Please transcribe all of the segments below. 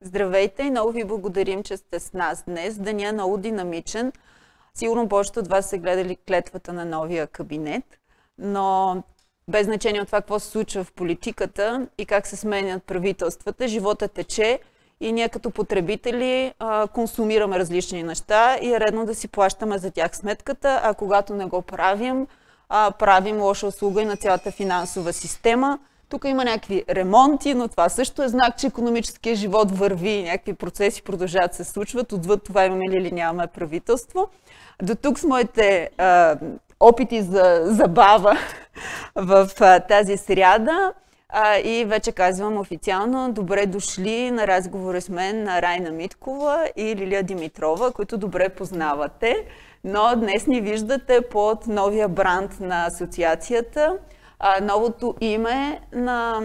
Здравейте и много ви благодарим, че сте с нас днес. Денят е много динамичен. Сигурно повечето от вас са гледали клетвата на новия кабинет, но без значение от това какво се случва в политиката и как се сменят правителствата, живота тече и ние като потребители консумираме различни неща и е редно да си плащаме за тях сметката, а когато не го правим, правим лоша услуга и на цялата финансова система. Тук има някакви ремонти, но това също е знак, че икономическия живот върви, някакви процеси продължават да се случват. Отвъд това имаме ли или нямаме правителство. До тук с моите опити за забава в тази сряда и вече казвам официално добре дошли на разговора с мен на Райна Миткова и Лилия Димитрова, които добре познавате, но днес ни виждате под новия бранд на асоциацията. Новото име на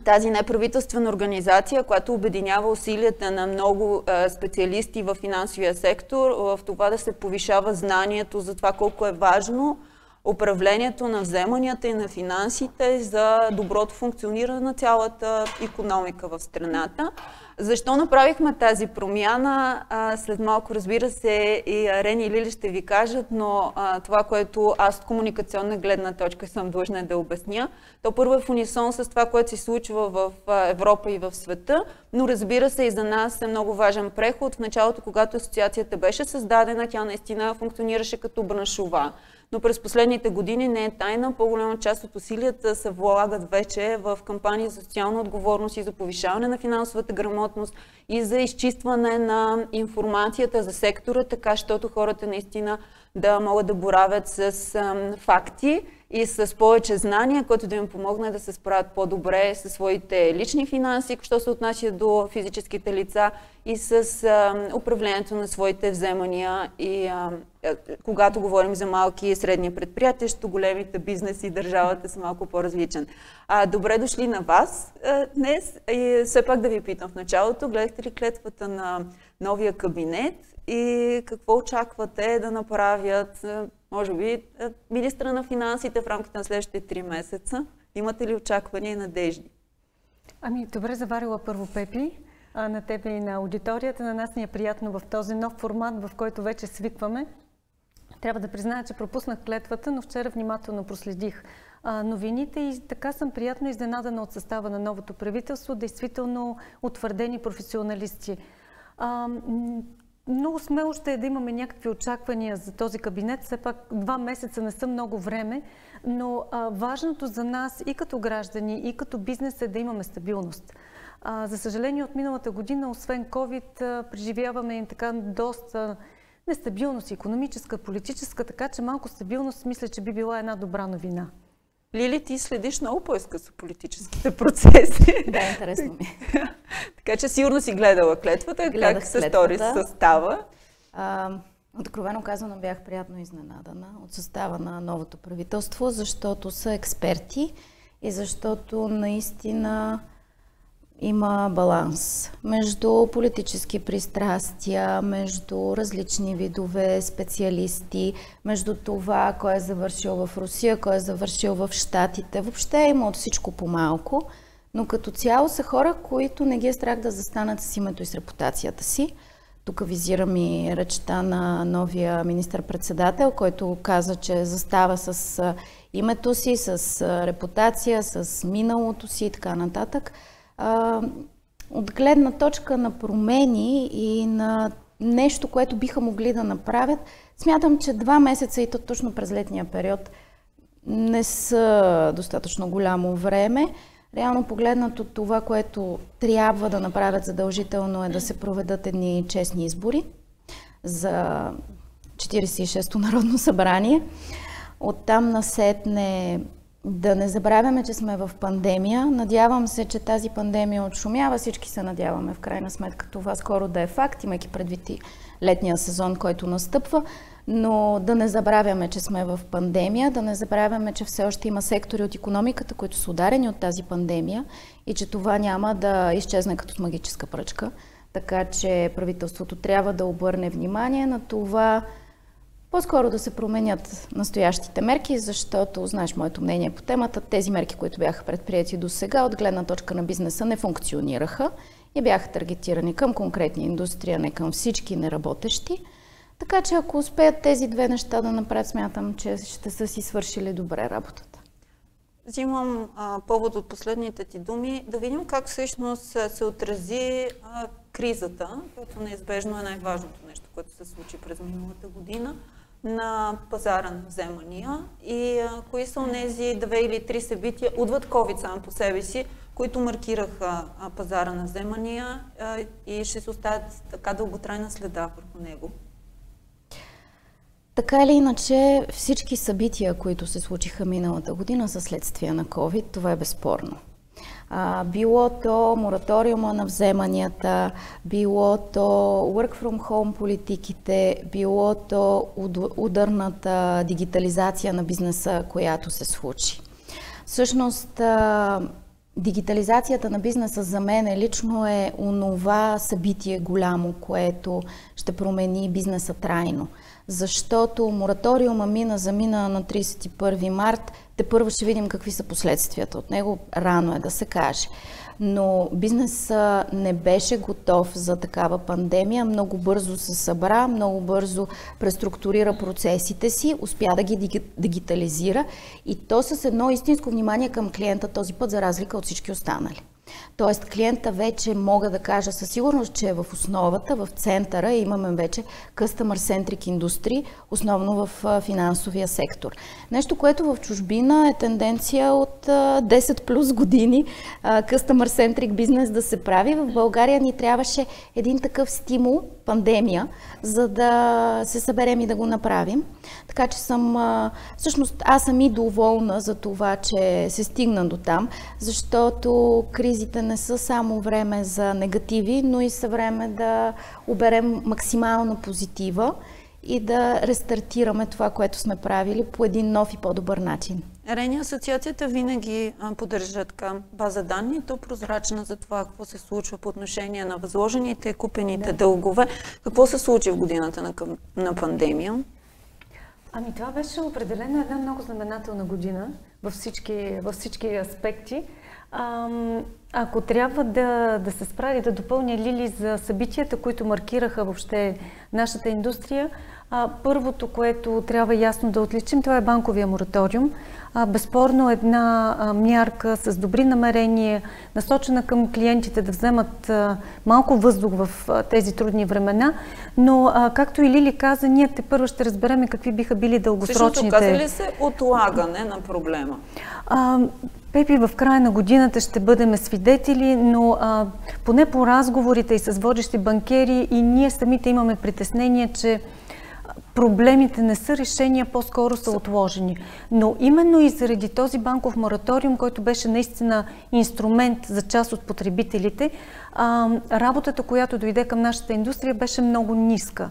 тази неправителствена организация, която обединява усилията на много специалисти в финансовия сектор, в това да се повишава знанието за това колко е важно управлението на вземанията и на финансите за доброто функциониране на цялата икономика в страната. Защо направихме тази промяна? След малко, разбира се, и Рени и Лили ще ви кажат, но това, което аз от комуникационна гледна точка съм длъжна да обясня, то първо е в унисон с това, което се случва в Европа и в света, но разбира се и за нас е много важен преход. В началото, когато асоциацията беше създадена, тя наистина функционираше като браншова. Но през последните години не е тайна, по-голяма част от усилията се влагат вече в кампании за социална отговорност и за повишаване на финансовата грамотност и за изчистване на информацията за сектора, така щото хората наистина да могат да боравят с факти и с повече знания, което да им помогне да се справят по-добре със своите лични финанси, що се отнася до физическите лица и с управлението на своите вземания и когато говорим за малки и средни предприятия, защото големите бизнеси и държавата са малко по-различен. Добре дошли на вас днес и все пак да ви питам в началото, гледахте ли клетвата на новия кабинет и какво очаквате да направят, може би, министра на финансите в рамките на следващите 3 месеца? Имате ли очаквания и надежди? Добре заварила първо, Пепи, на тебе и на аудиторията. На нас ни е приятно в този нов формат, в който вече свикваме. Трябва да призная, че пропуснах клетвата, но вчера внимателно проследих новините и така съм приятно изненадана от състава на новото правителство, действително утвърдени професионалисти. Много смело ще е да имаме някакви очаквания за този кабинет. Все пак 2 месеца не са много време, но важното за нас и като граждани, и като бизнес е да имаме стабилност. За съжаление, от миналата година, освен COVID, преживяваме и така доста нестабилност, икономическа, политическа, така че малко стабилност мисля, че би била една добра новина. Лили, ти следиш много по-скъсо политическите процеси. Да, интересно ми. Така че сигурно си гледала клетвата. Как се стори състава? Откровено казано бях приятно изненадана от състава на новото правителство, защото са експерти и защото наистина има баланс между политически пристрастия, между различни видове специалисти, между това кой е завършил в Русия, кой е завършил в Щатите. Въобще има от всичко по-малко, но като цяло са хора, които не ги е страх да застанат с името и с репутацията си. Тук визирам и речта на новия министър-председател, който каза, че застава с името си, с репутация, с миналото си и така нататък. От гледна точка на промени и на нещо, което биха могли да направят, смятам, че 2 месеца и то точно през летния период не са достатъчно голямо време. Реално погледнато това, което трябва да направят задължително е да се проведат едни честни избори за 46-то Народно събрание. Оттам насетне да не забравяме, че сме в пандемия. Надявам се, че тази пандемия отшумява. Всички се надяваме в крайна сметка това скоро да е факт, имайки предвид и летния сезон, който настъпва. Но да не забравяме, че сме в пандемия, да не забравяме, че все още има сектори от икономиката, които са ударени от тази пандемия и че това няма да изчезне като с магическа пръчка. Така че правителството трябва да обърне внимание на това, по-скоро да се променят настоящите мерки, защото, знаеш моето мнение по темата, тези мерки, които бяха предприяти до сега, от гледна точка на бизнеса не функционираха и бяха таргетирани към конкретни индустрии, а не към всички неработещи. Така че ако успеят тези две неща да направят, смятам, че ще са си свършили добре работата. Взимам повод от последните ти думи, да видим как всъщност се отрази кризата, което неизбежно е най-важното нещо, което се случи през миналата година, на пазара на вземания и кои са онези 2 или 3 събития отвъд COVID сам по себе си, които маркираха пазара на вземания и ще се оставят така дълготрайна следа върху него. Така или иначе, всички събития, които се случиха миналата година, са следствие на COVID, това е безспорно. Било то мораториума на вземанията, било то work from home политиките, било то ударната дигитализация на бизнеса, която се случи. Всъщност, дигитализацията на бизнеса за мен лично е онова събитие голямо, което ще промени бизнеса трайно. Защото мораториума замина на 31 март, тепърва ще видим какви са последствията от него, рано е да се каже. Но бизнесът не беше готов за такава пандемия, много бързо се събра, много бързо преструктурира процесите си, успя да ги дигитализира и то с едно истинско внимание към клиента този път, за разлика от всички останали. Тоест клиента вече мога да кажа със сигурност, че е в основата, в центъра имаме вече Customer Centric Industry, основно в финансовия сектор. Нещо, което в чужбина е тенденция от 10 плюс години Customer Centric бизнес да се прави. В България ни трябваше един такъв стимул, пандемия, за да се съберем и да го направим. Така че всъщност аз съм и доволна за това, че се стигна до там, защото кризите не са само време за негативи, но и са време да оберем максимално позитива и да рестартираме това, което сме правили по един нов и по-добър начин. Рени, асоциацията винаги поддържа така база данни, то прозрачна за това какво се случва по отношение на възложените и купените дългове. Какво се случи в годината на пандемия? Ами това беше определено една много знаменателна година във всички аспекти. Ако трябва да се справи, да допълня Лили за събитията, които маркираха въобще нашата индустрия, първото, което трябва ясно да отличим, това е банковия мораториум. Безспорно една мярка с добри намерения, насочена към клиентите да вземат малко въздух в тези трудни времена, но както и Лили каза, ние тепърва ще разберем какви биха били дългосрочните... Всъщност, оказа ли се отлагане на проблема? Пепи, в края на годината ще бъдем свидетели, но поне по разговорите и с водещи банкери и ние самите имаме притеснение, че проблемите не са решения, по-скоро са отложени. Но именно и заради този банков мораториум, който беше наистина инструмент за част от потребителите, работата, която дойде към нашата индустрия, беше много ниска.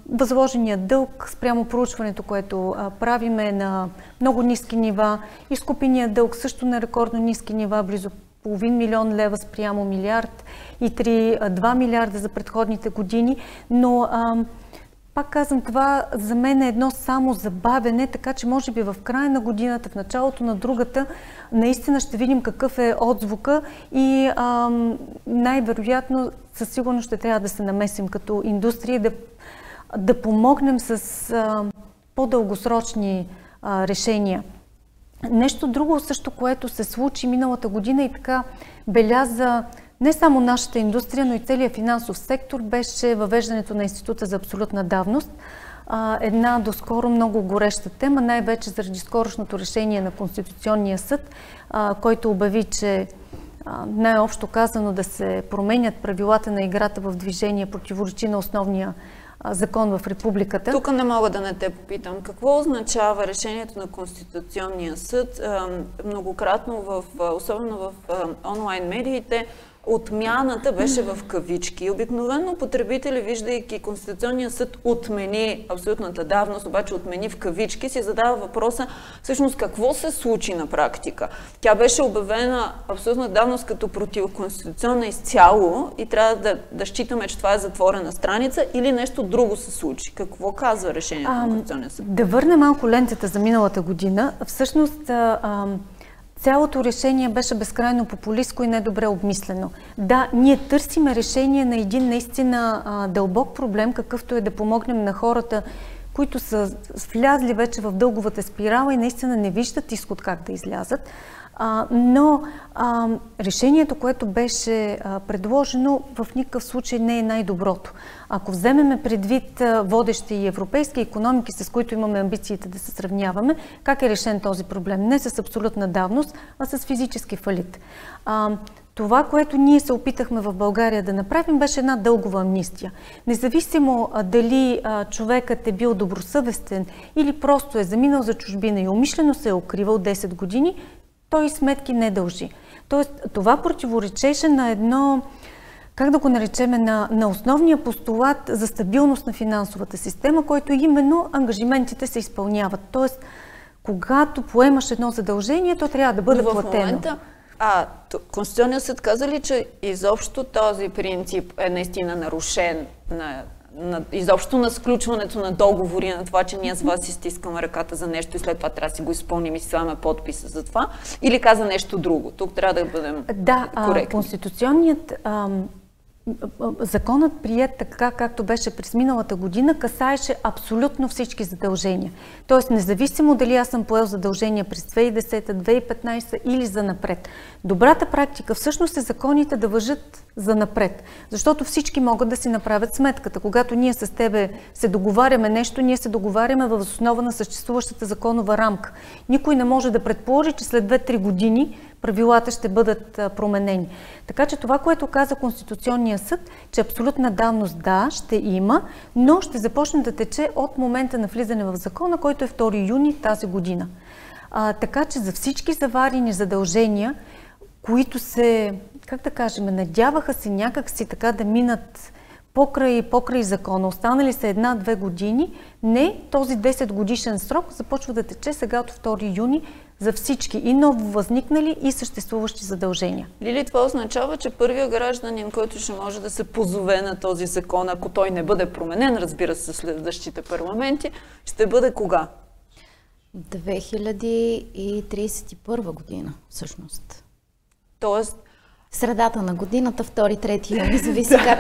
Възложеният дълг спрямо проучването, което правиме на много ниски нива, изкупеният дълг също на рекордно ниски нива, близо половин милион лева спрямо милиард и 2 милиарда за предходните години, но пак казвам, това за мен е едно само забавене, така че може би в края на годината, в началото на другата, наистина ще видим какъв е отзвука и най-вероятно със сигурност ще трябва да се намесим като индустрия, да помогнем с по-дългосрочни решения. Нещо друго също, което се случи миналата година и така беляза не само нашата индустрия, но и целият финансов сектор, беше въвеждането на Института за абсолютна давност. Една доскоро много гореща тема, най-вече заради скорошното решение на Конституционния съд, който обяви, че най-общо казано да се променят правилата на играта в движение противоречи на основния закон в републиката. Тук не мога да не те попитам. Какво означава решението на Конституционния съд? Многократно, особено в онлайн медиите, отмяната беше в кавички. Обикновено потребители, виждайки Конституционния съд отмени абсолютната давност, обаче отмени в кавички, си задава въпроса всъщност какво се случи на практика. Тя беше обявена абсолютна давност като противоконституционна изцяло и трябва да считаме, че това е затворена страница или нещо друго се случи. Какво казва решението на Конституционния съд? Да върне малко лентата за миналата година. Всъщност цялото решение беше безкрайно популистко и недобре обмислено. Да, ние търсиме решение на един наистина дълбок проблем, какъвто е да помогнем на хората, които са влязли вече в дълговата спирала и наистина не виждат изход как да излязат. Но решението, което беше предложено, в никакъв случай не е най-доброто. Ако вземеме предвид водещи и европейски икономики, с които имаме амбициите да се сравняваме, как е решен този проблем? Не с абсолютна давност, а с физически фалит. Това, което ние се опитахме в България да направим, беше една дългова амнистия. Независимо дали човекът е бил добросъвестен или просто е заминал за чужбина и умишлено се е укривал 10 години, той сметки не дължи. Тоест, това противоречеше на едно, как да го наречеме, на основния постулат за стабилност на финансовата система, който именно ангажиментите се изпълняват. Тоест, когато поемаш едно задължение, то трябва да бъде платено. В момента, Конституционният съд каза ли, че изобщо този принцип е наистина нарушен изобщо на сключването на договори, на това, че ние с вас си стискаме ръката за нещо и след това трябва да си го изпълним и си слагаме подписа за това, или каза нещо друго? Тук трябва да бъдем коректни. Конституционният законът, приет така, както беше през миналата година, касаеше абсолютно всички задължения. Тоест, независимо дали аз съм поел задължения през 2010, 2015 или за напред. Добрата практика всъщност е законите да важат за напред. Защото всички могат да си направят сметката. Когато ние с тебе се договаряме нещо, ние се договаряме въз основа на съществуващата законова рамка. Никой не може да предположи, че след 2-3 години правилата ще бъдат променени. Така че това, което каза Конституционния съд, че абсолютна давност да, ще има, но ще започне да тече от момента на влизане в закона, който е 2 юни тази година. Така че за всички заварени задължения, които се, как да кажем, надяваха се някак си така да минат покрай закона, останали са 1-2 години, не, този 10 годишен срок започва да тече сега от 2 юни за всички и ново възникнали и съществуващи задължения. Лили, това означава, че първият гражданин, който ще може да се позове на този закон, ако той не бъде променен, разбира се, следващите парламенти, ще бъде кога? 2031 година, всъщност. Тоест, средата на годината, 2-3 юни, зависи как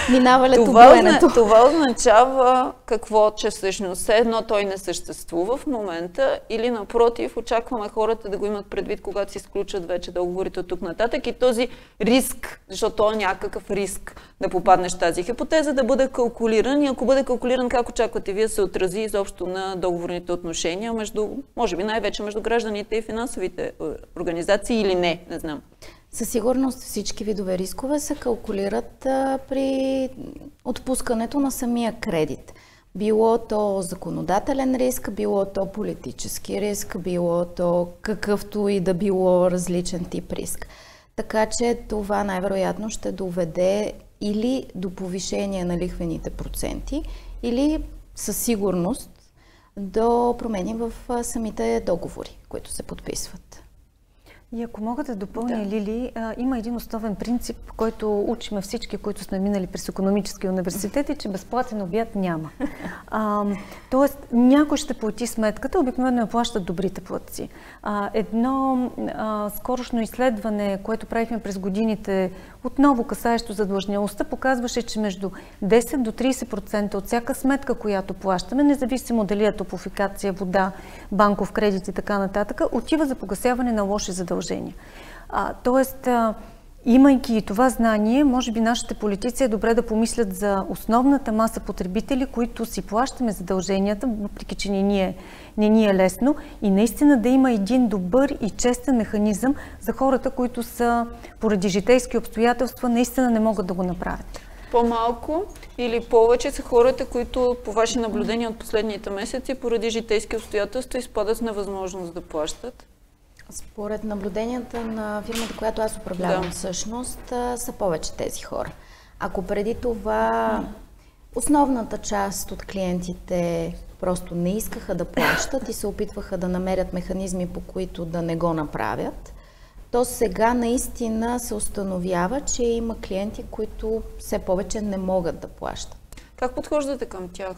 минава летобоенето. Това означава какво, че всъщност едно той не съществува в момента или напротив, очакваме хората да го имат предвид, когато се изключат вече договорите от тук нататък и този риск, защото то е някакъв риск да попаднеш в тази хипотеза, да бъде калкулиран и ако бъде калкулиран, как очаквате вие, се отрази изобщо на договорните отношения между, може би най-вече между гражданите и финансовите организации или не знам. Със сигурност всички видове рискове се калкулират при отпускането на самия кредит. Било то законодателен риск, било то политически риск, било то какъвто и да било различен тип риск. Така че това най-вероятно ще доведе или до повишение на лихвените проценти, или със сигурност до промени в самите договори, които се подписват. И ако мога да допълня, Лили, има един основен принцип, който учиме всички, които сме минали през икономически университет, че безплатен обяд няма. Тоест, някой ще плати сметката, обикновено я плащат добрите платци. Едно скорошно изследване, което правихме през годините, отново касаещо задлъжнялостта, показваше, че между 10 до 30% от всяка сметка, която плащаме, независимо дали е топлофикация, вода, банков кредит и така нататък, отива за погасяване на лоши задължения. Тоест, имайки и това знание, може би нашите политици е добре да помислят за основната маса потребители, които си плащаме задълженията, въпреки че не ни е лесно, и наистина да има един добър и честен механизъм за хората, които са поради житейски обстоятелства наистина не могат да го направят. По-малко или повече са хората, които по ваши наблюдения от последните месеци поради житейски обстоятелства изпадат с невъзможност да плащат? Според наблюденията на фирмата, която аз управлявам, всъщност са повече тези хора. Ако преди това основната част от клиентите просто не искаха да плащат и се опитваха да намерят механизми, по които да не го направят, то сега наистина се установява, че има клиенти, които все повече не могат да плащат. Как подхождате към тях?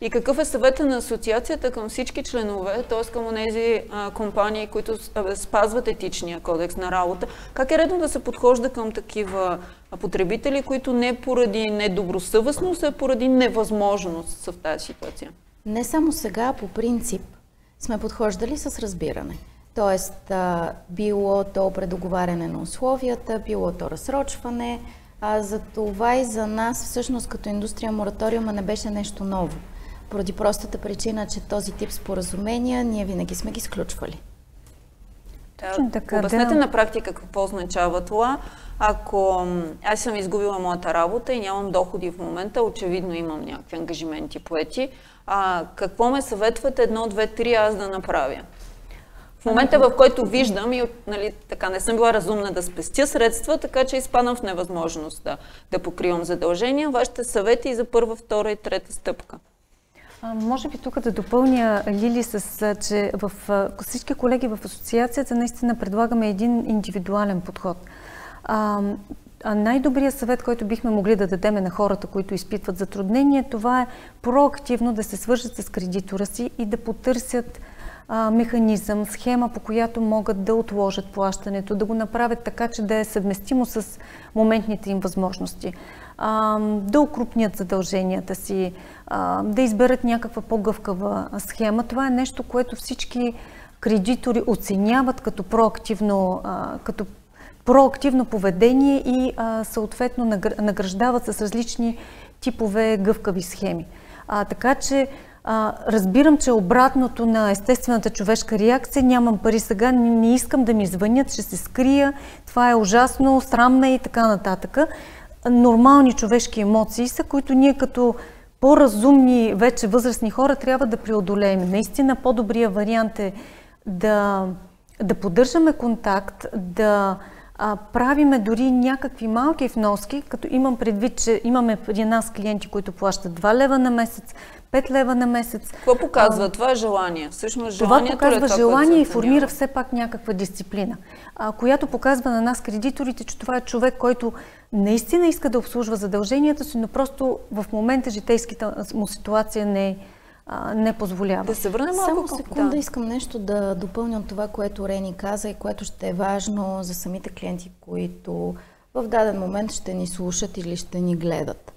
И какъв е съветът на асоциацията към всички членове, т.е. към тези компании, които спазват етичния кодекс на работа? Как е редно да се подхожда към такива потребители, които не поради недобросъвестност, а поради невъзможност са в тази ситуация? Не само сега, по принцип сме подхождали с разбиране. Тоест, било то предоговаряне на условията, било то разсрочване. За това и за нас, всъщност, като индустрия, мораториума не беше нещо ново. Поради простата причина, че този тип споразумения ние винаги сме ги сключвали. Обяснете на практика какво означава това. Ако аз съм изгубила моята работа и нямам доходи в момента, очевидно имам някакви ангажименти поети, какво ме съветвате 1, 2, 3 аз да направя? В момента, в който виждам и така не съм била разумна да спестя средства, така че изпадам в невъзможност да покривам задължения, вашите съвети и за първа, втора и трета стъпка. Може би тук да допълня, Лили, че всички колеги в асоциацията наистина предлагаме един индивидуален подход. Най-добрият съвет, който бихме могли да дадем на хората, които изпитват затруднение, това е проактивно да се свържат с кредитора си и да потърсят механизъм, схема, по която могат да отложат плащането, да го направят така, че да е съвместимо с моментните им възможности. Да укрупнят задълженията си, да изберат някаква по-гъвкава схема. Това е нещо, което всички кредитори оценяват като проактивно поведение и съответно награждават с различни типове гъвкави схеми. Така че разбирам, че обратното на естествената човешка реакция, нямам пари сега, не искам да ми звънят, ще се скрия, това е ужасно, срамна и така нататък. Нормални човешки емоции са, които ние като по-разумни, вече възрастни хора трябва да преодолеем. Наистина по-добрия вариант е да поддържаме контакт, да правиме дори някакви малки вноски, като имам предвид, че имаме при нас клиенти, които плащат 2 лева на месец, 5 лева на месец. Какво показва? Това е желание. Всъщност това показва желание и формира все пак някаква дисциплина, която показва на нас кредиторите, че това е човек, който наистина иска да обслужва задълженията си, но просто в момента житейската му ситуация не позволява. Да се върнем малко. Само секунда, искам нещо да допълня от това, което Рени каза и което ще е важно за самите клиенти, които в даден момент ще ни слушат или ще ни гледат.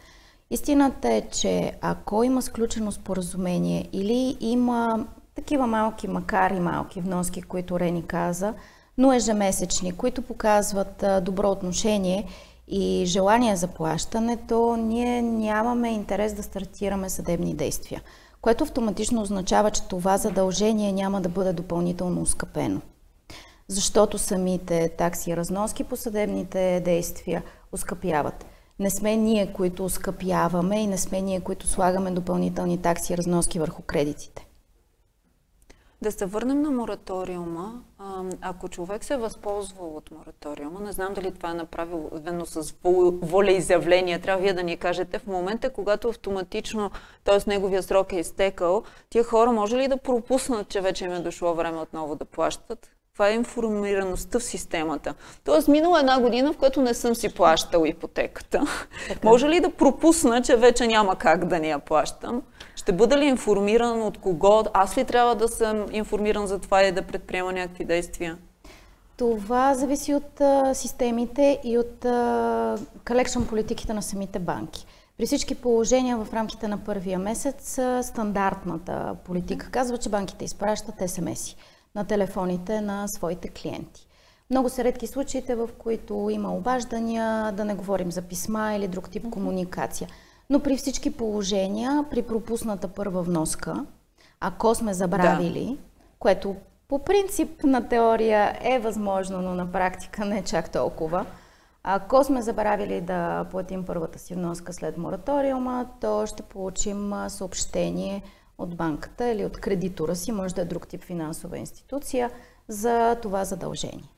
Истината е, че ако има сключено споразумение или има такива малки, макар и малки вноски, които Рени каза, но ежемесечни, които показват добро отношение и желание за плащането, ние нямаме интерес да стартираме съдебни действия, което автоматично означава, че това задължение няма да бъде допълнително оскъпено. Защото самите такси и разноски по съдебните действия оскъпяват. Не сме ние, които оскъпяваме и не сме ние, които слагаме допълнителни такси и разноски върху кредитите. Да се върнем на мораториума. Ако човек се е възползвал от мораториума, не знам дали това е направил ведно с волеизявление, трябва вие да ни кажете в момента, когато автоматично, т.е. неговия срок е изтекал, тия хора може ли да пропуснат, че вече им е дошло време отново да плащат? Това е информираността в системата. Тоест, минала една година, в която не съм си плащал ипотеката. Така. Може ли да пропусна, че вече няма как да не я плащам? Ще бъда ли информиран от кого? Аз ли трябва да съм информиран за това и да предприема някакви действия? Това зависи от системите и от collection политиките на самите банки. При всички положения в рамките на първия месец стандартната политика казва, че банките изпращат SMS-и на телефоните на своите клиенти. Много са редки случаите, в които има обаждания, да не говорим за писма или друг тип комуникация. Но при всички положения, при пропусната първа вноска, ако сме забравили, което по принцип на теория е възможно, но на практика не чак толкова, ако сме забравили да платим първата си вноска след мораториума, то ще получим съобщение от банката или от кредитора си, може да е друг тип финансова институция, за това задължение.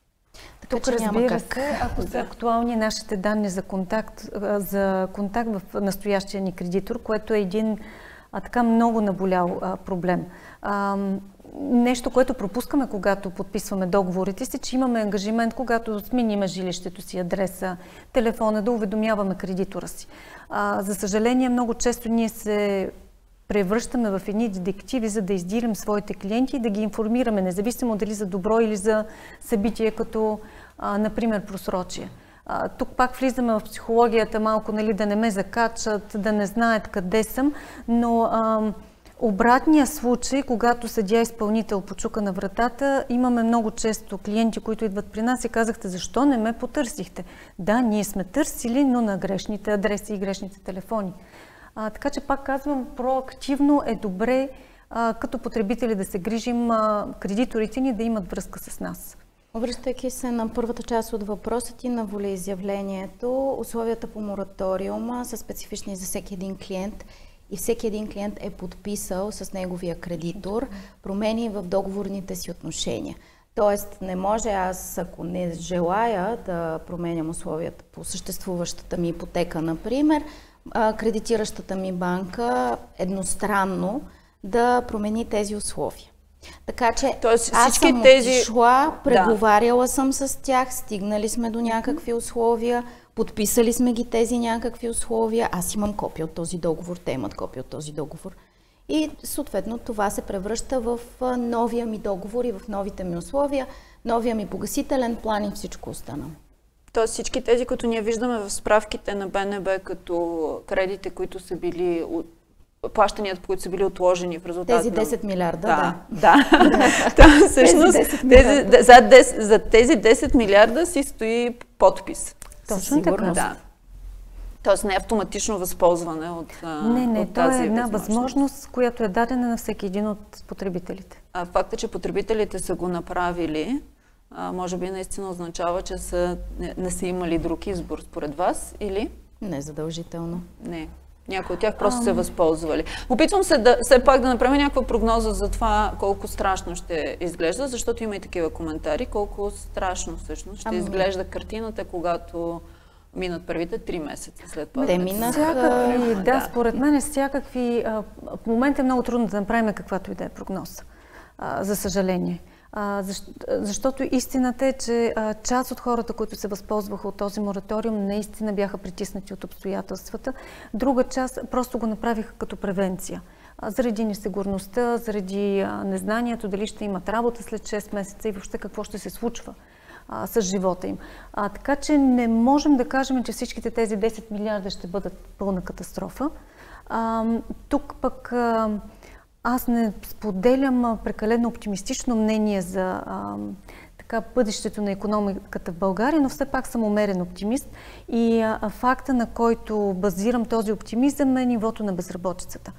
Така, тук разбира се, ако са актуални нашите данни за контакт в настоящия ни кредитор, което е един така много наболял проблем. Нещо, което пропускаме, когато подписваме договорите си, че имаме ангажимент, когато смениме жилището си, адреса, телефона, да уведомяваме кредитора си. За съжаление, много често ние се превръщаме в едни детективи, за да издирим своите клиенти и да ги информираме, независимо дали за добро или за събитие, като, например, просрочие. Тук пак влизаме в психологията малко, нали, да не ме закачат, да не знаят къде съм, но обратния случай, когато съдия-изпълнител почука на вратата, имаме много често клиенти, които идват при нас и казахте, защо не ме потърсихте? Да, ние сме търсили, но на грешните адреси и грешните телефони. Така че пак казвам, проактивно е добре като потребители да се грижим кредиторите ни да имат връзка с нас. Обръщайки се на първата част от въпроса ти на волеизявлението, условията по мораториума са специфични за всеки един клиент и всеки един клиент е подписал с неговия кредитор промени в договорните си отношения. Тоест не може аз, ако не желая да променям условията по съществуващата ми ипотека, например, кредитиращата ми банка едностранно да промени тези условия. Така че аз съм отишла, преговаряла съм с тях, стигнали сме до някакви условия, подписали сме ги тези някакви условия, аз имам копия от този договор, те имат копия от този договор. И съответно това се превръща в новия ми договор и в новите ми условия, новия ми погасителен план и всичко останало. Тоест всички тези, които ние виждаме в справките на БНБ като кредити, които са били плащанията, които са били отложени в резултат тези 10 милиарда, да. Всъщност, за тези 10 милиарда си стои подпис. Точно така. Да. Тоест не е автоматично възползване от Не, тази това е една възможност, която е дадена на всеки един от потребителите. Факта, че потребителите са го направили, може би наистина означава, че не са имали друг избор според вас, или? Не задължително. Не. Някои от тях просто се възползвали. Опитвам се все пак да направя някаква прогноза за това колко страшно ще изглежда, защото има и такива коментари, колко страшно всъщност ще изглежда картината, когато минат първите 3 месеца след падането. Да, според мен всякакви. В момента е много трудно да направим каквато и да е прогноза, за съжаление. Защото истината е, че част от хората, които се възползваха от този мораториум, наистина бяха притиснати от обстоятелствата. Друга част просто го направиха като превенция. Заради несигурността, заради незнанието дали ще имат работа след 6 месеца и въобще какво ще се случва с живота им. Така че не можем да кажем, че всичките тези 10 милиарда ще бъдат пълна катастрофа. Тук пък аз не споделям прекалено оптимистично мнение за бъдещето на икономиката в България, но все пак съм умерен оптимист и факта, на който базирам този оптимизъм, е нивото на безработицата.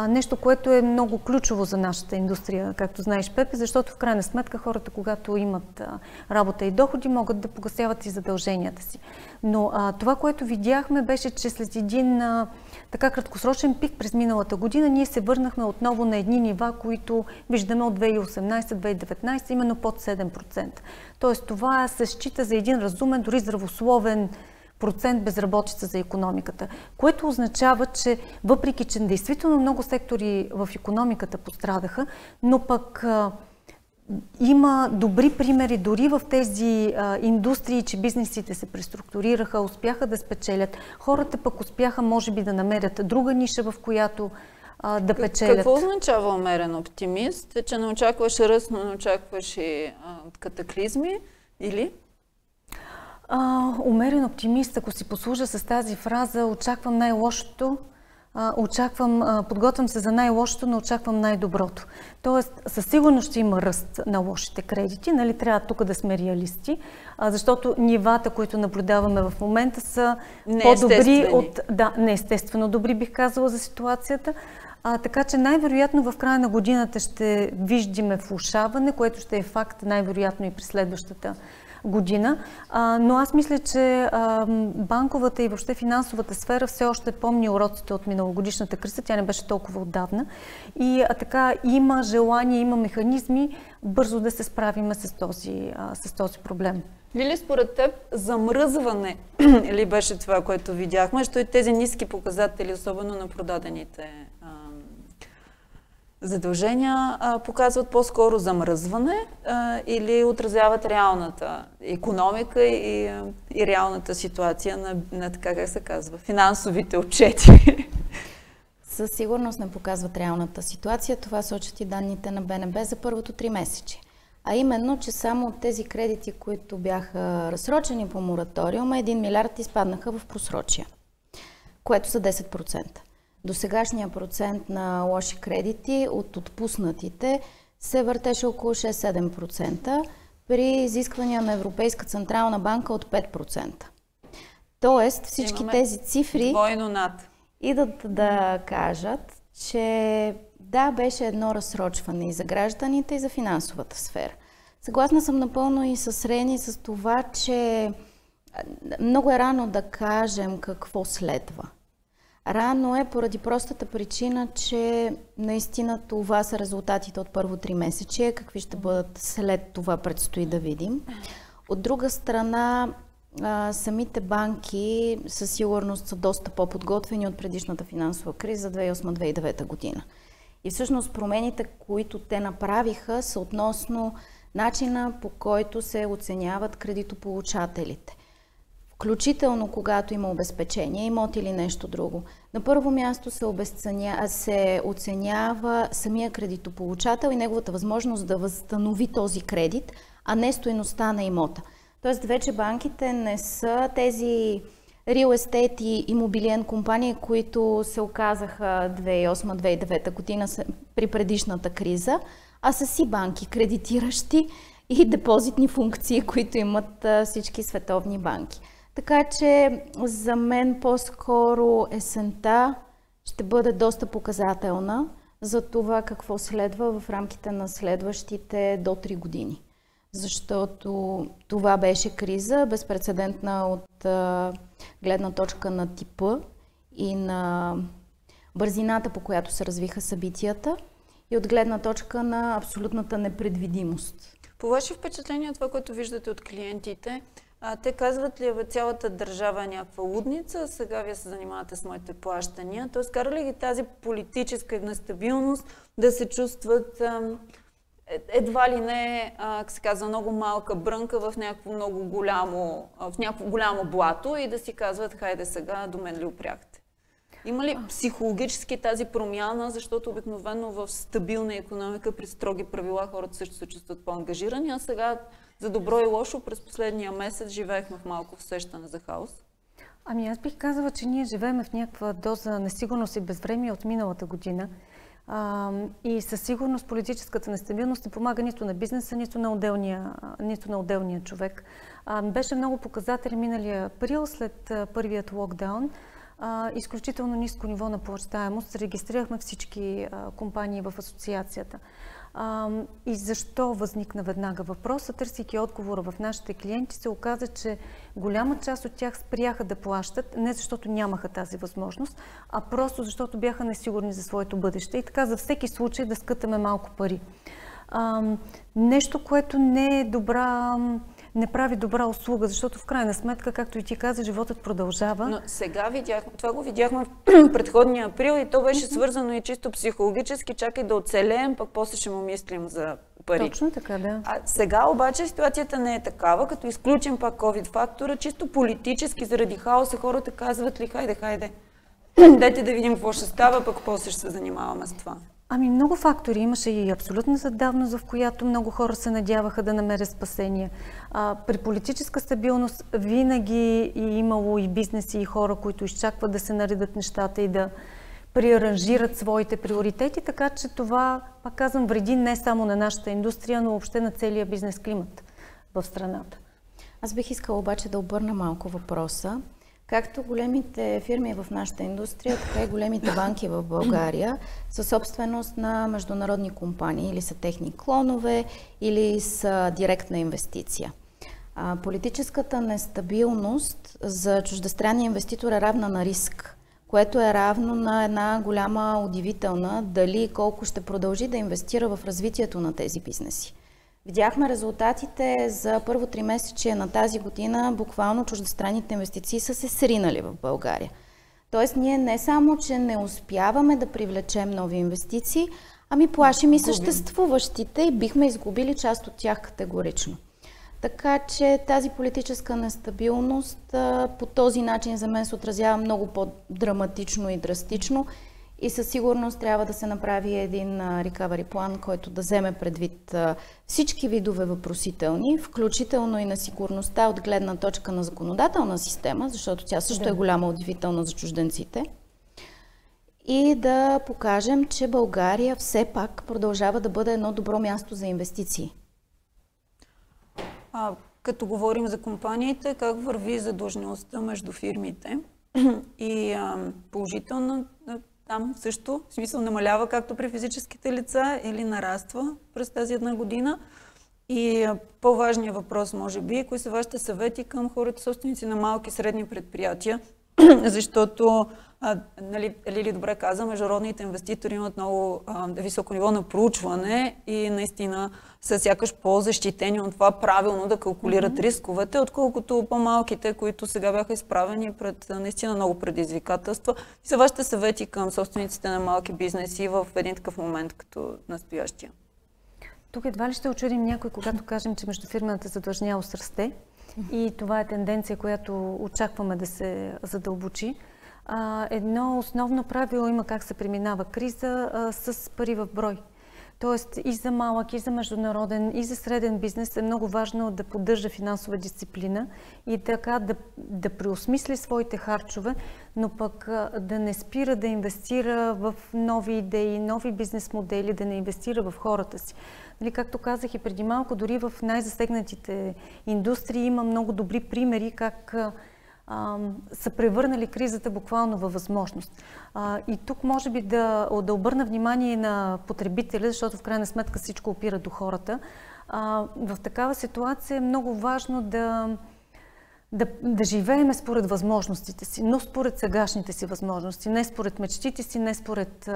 Нещо, което е много ключово за нашата индустрия, както знаеш, Пепе, защото в крайна сметка хората, когато имат работа и доходи, могат да погасяват и задълженията си. Но това, което видяхме, беше, че след един така краткосрочен пик през миналата година, ние се върнахме отново на едни нива, които виждаме от 2018-2019, именно под 7%. Тоест това се счита за един разумен, дори здравословен процент безработица за икономиката, което означава, че въпреки, че действително много сектори в икономиката пострадаха, но пък има добри примери дори в тези индустрии, че бизнесите се преструктурираха, успяха да спечелят. Хората пък успяха, може би, да намерят друга ниша, в която да печелят. Какво означава умерен оптимист? Че не очакваш ръст, но не очакваш и катаклизми? Или? Умерен оптимист, ако си послужа с тази фраза, очаквам най-лошото, подготвям се за най-лошото, но очаквам най-доброто. Тоест, със сигурност ще има ръст на лошите кредити, нали, трябва тук да сме реалисти, защото нивата, които наблюдаваме в момента, са по-добри от... Да, неестествено добри, бих казала, за ситуацията. Така че най-вероятно в края на годината ще виждаме влошаване, което ще е факт най-вероятно и при следващата година, но аз мисля, че банковата и въобще финансовата сфера все още помни уроците от миналогодишната криза, тя не беше толкова отдавна и така има желание, има механизми бързо да се справим с този проблем. Лили, според теб замръзване ли беше това, което видяхме, защото и тези ниски показатели, особено на продадените задължения, показват по-скоро замръзване или отразяват реалната икономика и реалната ситуация на така, как се казва, финансовите отчети? със сигурност не показват реалната ситуация. Това сочат и данните на БНБ за първото 3-месечие. А именно, че само от тези кредити, които бяха разсрочени по мораториума, 1 милиард изпаднаха в просрочия, което са 10%. До сегашния процент на лоши кредити от отпуснатите се въртеше около 6-7%, при изисквания на Европейска централна банка от 5%. Тоест всички тези цифри двойно над идат да кажат, че да, беше едно разсрочване и за гражданите, и за финансовата сфера. Съгласна съм напълно и с Рени с това, че много е рано да кажем какво следва. Рано е поради простата причина, че наистина това са резултатите от първо 3-месечие, какви ще бъдат след това предстои да видим. От друга страна, самите банки със сигурност са доста по-подготвени от предишната финансова криза 2008-2009 година. И всъщност промените, които те направиха, са относно начина, по който се оценяват кредитополучателите. Включително когато има обезпечение, имот или нещо друго. На първо място се оценява самия кредитополучател и неговата възможност да възстанови този кредит, а не стойността на имота. Тоест вече банките не са тези real estate и имобилиен компании, които се оказаха 2008-2009 година при предишната криза, а са си банки, кредитиращи и депозитни функции, които имат всички световни банки. Така че за мен по-скоро есента ще бъде доста показателна за това какво следва в рамките на следващите до 3 години. Защото това беше криза, безпрецедентна от гледна точка на типа и на бързината, по която се развиха събитията, и от гледна точка на абсолютната непредвидимост. По ваше впечатление, това, което виждате от клиентите, те казват ли, цялата държава е някаква лудница, сега вие се занимавате с моите плащания, т.е. кара ли ги тази политическа нестабилност да се чувстват едва ли не, как се казва, много малка брънка в някакво много голямо блато и да си казват, хайде сега, до мен ли опряхте? Има ли психологически тази промяна, защото обикновено в стабилна икономика при строги правила хората също се чувстват по-ангажирани, а сега за добро и лошо през последния месец живеехме в малко усещане за хаос? Ами аз бих казала, че ние живеем в някаква доза несигурност и безвремие от миналата година. И със сигурност политическата нестабилност не помага нито на бизнеса, нито на отделния човек. Беше много показателен миналия април след първият локдаун. Изключително ниско ниво на плащаемост. Регистрирахме всички компании в асоциацията. И защо възникна веднага въпроса? Търсейки отговора в нашите клиенти, се оказа, че голяма част от тях спряха да плащат, не защото нямаха тази възможност, а просто защото бяха несигурни за своето бъдеще. И така за всеки случай да скътаме малко пари. Нещо, което не прави добра услуга, защото в крайна сметка, както и ти каза, животът продължава. Но сега това го видяхме в предходния април и то беше свързано и чисто психологически, чакай да оцелеем, пък после ще му мислим за пари. Точно така, да. А сега обаче ситуацията не е такава, като изключим пак COVID фактора, чисто политически, заради хаоса, хората казват ли, хайде, дайте да видим какво ще става, пък после ще се занимаваме с това. Ами много фактори. Имаше и абсолютната давност, в която много хора се надяваха да намерят спасение. При политическа стабилност винаги е имало и бизнеси, и хора, които изчакват да се наредят нещата и да преаранжират своите приоритети, така че това, пак казвам, вреди не само на нашата индустрия, но въобще на целия бизнес климат в страната. Аз бих искала обаче да обърна малко въпроса. Както големите фирми в нашата индустрия, така и големите банки в България са собственост на международни компании или са техни клонове, или са директна инвестиция. Политическата нестабилност за чуждестранния инвеститор е равна на риск, което е равно на една голяма удивителна дали колко ще продължи да инвестира в развитието на тези бизнеси. Видяхме резултатите за първо 3-месечие на тази година, буквално чуждестранните инвестиции са се сринали в България. Тоест ние не само, че не успяваме да привлечем нови инвестиции, ами плашим и съществуващите и бихме изгубили част от тях категорично. Така че тази политическа нестабилност по този начин за мен се отразява много по-драматично и драстично И със сигурност трябва да се направи един recovery план, който да вземе предвид всички видове въпросителни, включително и на сигурността от гледна точка на законодателна система, защото тя също е голяма удивителна за чужденците. И да покажем, че България все пак продължава да бъде едно добро място за инвестиции. Като говорим за компаниите, как върви задлъжнялостта между фирмите? И положително там също, в смисъл намалява както при физическите лица или нараства през тази една година. И по-важният въпрос, може би, кои са вашите съвети към хората, собственици на малки и средни предприятия, защото, Лили добре каза, международните инвеститори имат много високо ниво на проучване и наистина са сякаш по-защитени от това правилно да калкулират рисковете, отколкото по-малките, които сега бяха изправени пред наистина много предизвикателства. И са вашите съвети към собствениците на малки бизнеси в един такъв момент като настоящия? Тук едва ли ще очудим някой, когато кажем, че междуфирмената задлъжнялост расте. И това е тенденция, която очакваме да се задълбочи. Едно основно правило има как се преминава криза с пари в брой. Тоест и за малък, и за международен, и за среден бизнес е много важно да поддържа финансова дисциплина и така да преосмисли своите харчове, но пък да не спира да инвестира в нови идеи, нови бизнес модели, да не инвестира в хората си. Както казах и преди малко, дори в най-засегнатите индустрии има много добри примери как са превърнали кризата буквално във възможност. И тук може би да обърна внимание на потребителя, защото в крайна сметка всичко опира до хората. В такава ситуация е много важно да живеем според възможностите си, но според сегашните си възможности, не според мечтите си, не според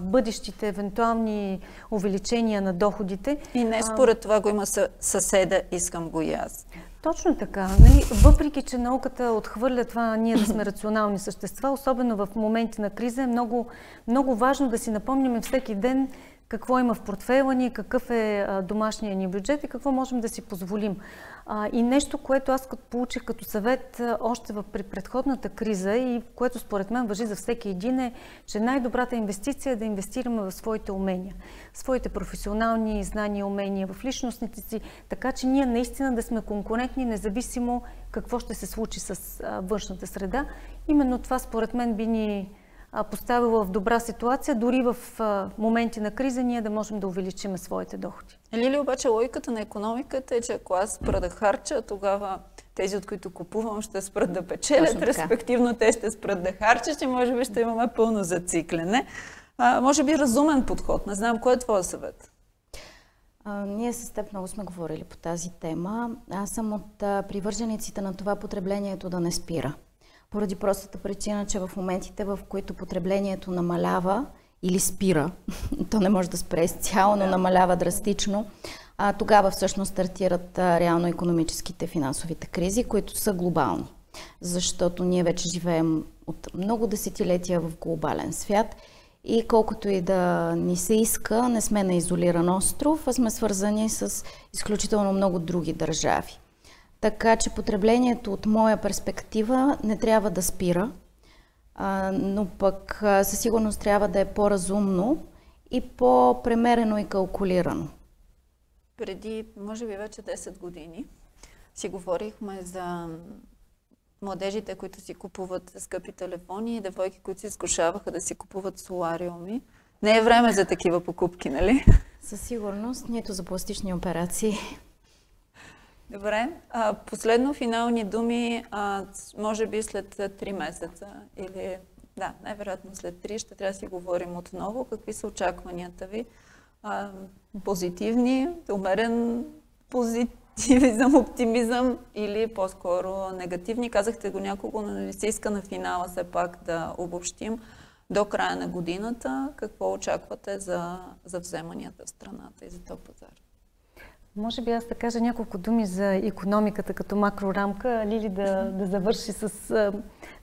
бъдещите евентуални увеличения на доходите. И не според това го има съседа, искам го и аз. Точно така. Въпреки че науката отхвърля това ние да сме рационални същества, особено в моменти на криза, е много, много важно да си напомняме всеки ден какво има в портфейла ни, какъв е домашния ни бюджет и какво можем да си позволим. И нещо, което аз получих като съвет още при предходната криза и което според мен важи за всеки един е, че най-добрата инвестиция е да инвестираме в своите умения, своите професионални знания, умения, в личностните си, така че ние наистина да сме конкурентни, независимо какво ще се случи с външната среда. Именно това според мен би ни поставила в добра ситуация, дори в моменти на криза ние да можем да увеличим своите доходи. Лили, обаче логиката на икономиката е, че ако аз спра да харча, тогава тези, от които купувам, ще спрат да печелят, респективно те ще спрат да харчат и може би ще имаме пълно зациклене. Може би разумен подход. Не знам, кой е твоя съвет? Ние с теб много сме говорили по тази тема. Аз съм от привържениците на това потреблението да не спира. Поради простата причина, че в моментите, в които потреблението намалява или спира, то не може да спре изцяло, но намалява драстично, тогава всъщност стартират реално икономическите финансовите кризи, които са глобални. Защото ние вече живеем от много десетилетия в глобален свят и колкото и да ни се иска, не сме на изолиран остров, а сме свързани с изключително много други държави. Така че потреблението от моя перспектива не трябва да спира, но пък със сигурност трябва да е по-разумно и по-премерено и калкулирано. Преди, може би вече 10 години, си говорихме за младежите, които си купуват скъпи телефони и девойки, които се изкушаваха да си купуват солариуми. Не е време за такива покупки, нали? Със сигурност, нито за пластични операции. Добре. Последно финални думи, може би след 3 месеца или най-вероятно след 3 ще трябва да си говорим отново. Какви са очакванията ви? Позитивни, умерен позитивизъм, оптимизъм или по-скоро негативни? Казахте го няколко, но не се иска на финала все пак да обобщим. До края на годината какво очаквате за вземанията в страната и за този пазар? Може би аз да кажа няколко думи за икономиката като макрорамка, Лили да завърши с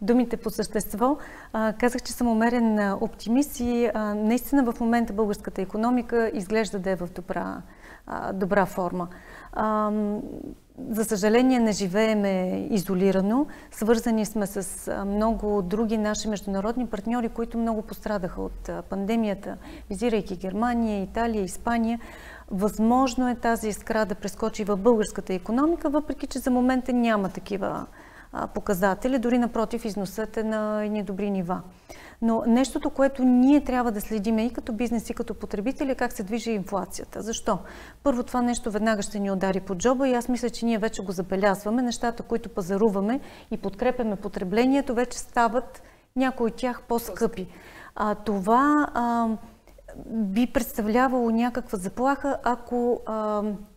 думите по същество. Казах, че съм умерен оптимист и наистина в момента българската икономика изглежда да е в добра форма. за съжаление, не живееме изолирано. Свързани сме с много други наши международни партньори, които много пострадаха от пандемията, визирайки Германия, Италия, Испания. Възможно е тази искра да прескочи в българската икономика, въпреки че за момента няма такива показатели, дори напротив, износът е на едни добри нива. Но нещото, което ние трябва да следиме и като бизнес, и като потребители, е как се движи инфлацията. Защо? Първо, това нещо веднага ще ни удари по джоба и аз мисля, че ние вече го забелязваме. Нещата, които пазаруваме и подкрепяме потреблението, вече стават някои от тях по-скъпи. Това би представлявало някаква заплаха, ако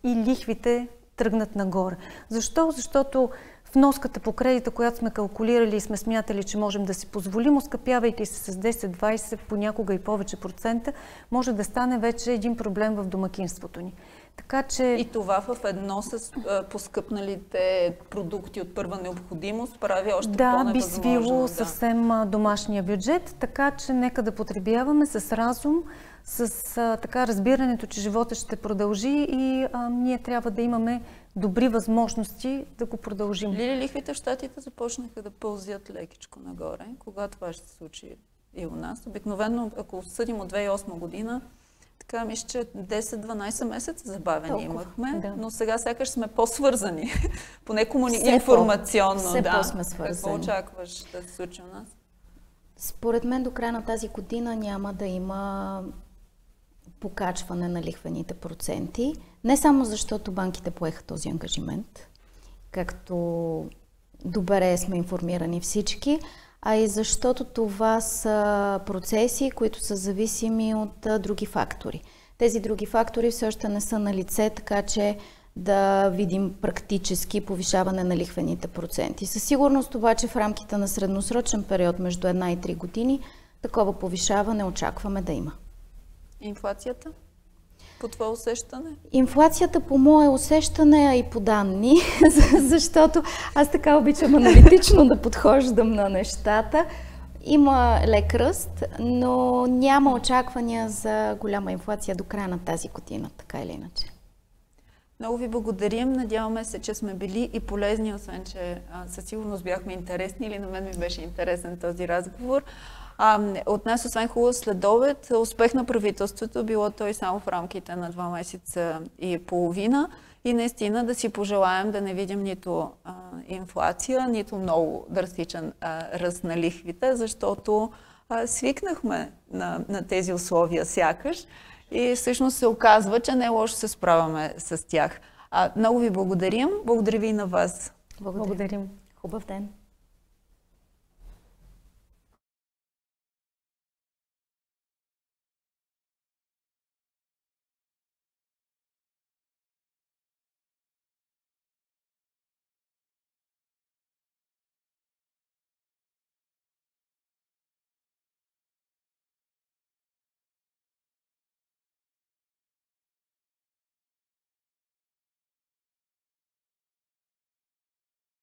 и лихвите тръгнат нагоре. Защо? Защото вноската по кредита, която сме калкулирали и сме смятали, че можем да си позволим, оскъпявайки се с 10-20, понякога и повече процента, може да стане вече един проблем в домакинството ни. Така че... И това в едно с поскъпналите продукти от първа необходимост прави още по-невъзможно. Да, би свило съвсем домашния бюджет, така че нека да потребяваме с разум, с така разбирането, че живота ще продължи и ние трябва да имаме добри възможности да го продължим. Лихвите в Щатите започнаха да пълзят лекичко нагоре. Кога това ще се случи и у нас? Обикновено, ако съдим от 2008 година, така мисля, че 10-12 месеца забавени имахме, да. Но сега сякаш сме по-свързани. Поне информационно. Все по-сме свързани. Какво очакваш да се случи у нас? Според мен до края на тази година няма да има покачване на лихвените проценти. Не само защото банките поеха този ангажимент, както добре сме информирани всички, а и защото това са процеси, които са зависими от други фактори. Тези други фактори все още не са на лице, така че да видим практически повишаване на лихвените проценти. Със сигурност обаче в рамките на средносрочен период между 1 и 3 години такова повишаване очакваме да има. Инфлацията? По това усещане? Инфлацията по мое усещане, а и по данни, защото аз така обичам аналитично да подхождам на нещата. Има лек ръст, но няма очаквания за голяма инфлация до края на тази година, така или иначе. Много ви благодарим. Надяваме се, че сме били и полезни, освен че със сигурност бяхме интересни или на мен ми беше интересен този разговор. От нас, освен хубав следобед, успех на правителството, било той само в рамките на 2 месеца и половина и наистина да си пожелаем да не видим нито инфлация, нито много драстичен ръст на лихвите, защото свикнахме на тези условия сякаш и всъщност се оказва, че не е лошо се справяме с тях. Много ви благодарим. Благодаря ви и на вас. Благодарим. Хубав ден.